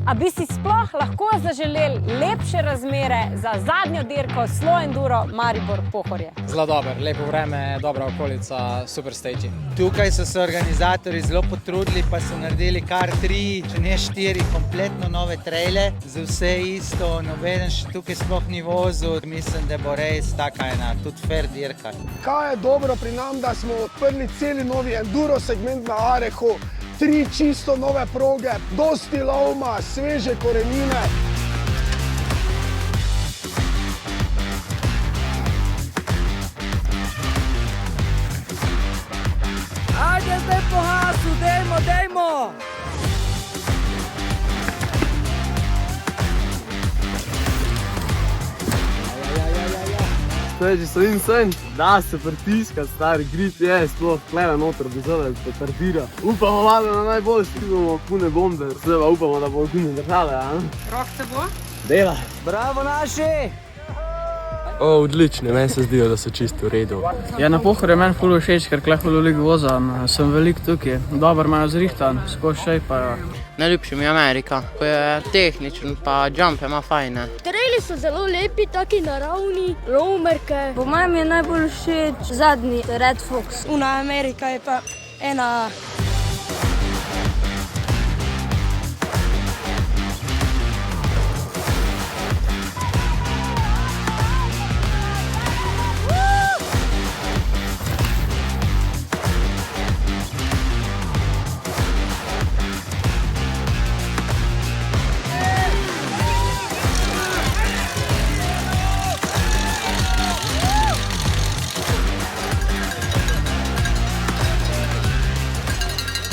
A bi si sploh lahko zaželeli lepše razmere za zadnjo dirko Slow Enduro Maribor-Pohorje? Zelo dobro, lepo vreme, dobra okolica, super stage. Tukaj so se organizatorji zelo potrudili, pa so naredili kar 3, če ne 4 kompletno nove traile. Za vse isto, nobeden še tukaj sploh ni vozil. Mislim, da bo res taka ena, tudi fair dirka. Kaj je dobro pri nam, da smo odprli celi novi enduro segment na Arehu, 3 čisto nove proge, dosti lovma, sveže korenine. Ajde zdaj po hasu, dejmo! Že so in da se pritiska, stari grip je, sploh kleve noter, bi zove, petardira. Upamo malo na najboljši, bomo pune bombe, zdaj upamo, da bomo gume držale, Rok se bo? Dela! Bravo naši! Odlični, meni se zdijo, da so čisto v redu. Ja, na Pohorju meni ful všeč, ker kleho veliko vozam, sem veliko tukaj, dobro imajo zrihtan, skozi šejpajo. Najljubši mi je Amerika, ko je tehničen, pa jumpe ima fajne. Traili so zelo lepi, taki naravni, roamerke. Po mojem je najbolj všeč zadnji Red Fox. Una Amerika je pa ena...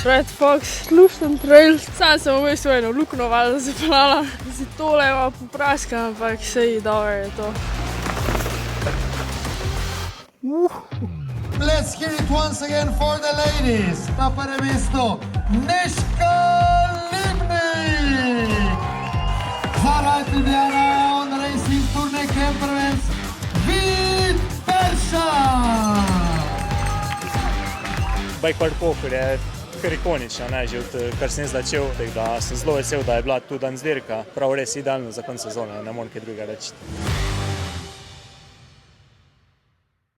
Red Fox, lušten trail. Sam sem v bistvu eno luknjo valjda zapeljala. Si tole ima popraska, ampak sej dobro je to. Let's hear it once again for the ladies. Na prvem mestu Nežka Lipnik. Za Ride Ljubljana on Racing Tourney Campervans Vid Peršan. Bike Park Pohorje je kar ikonična, že od kar sem začel, tako da sem zelo vesel, da je bila tu danes dirka. Prav res idealno za konec sezone, ne morem kaj drugega reči.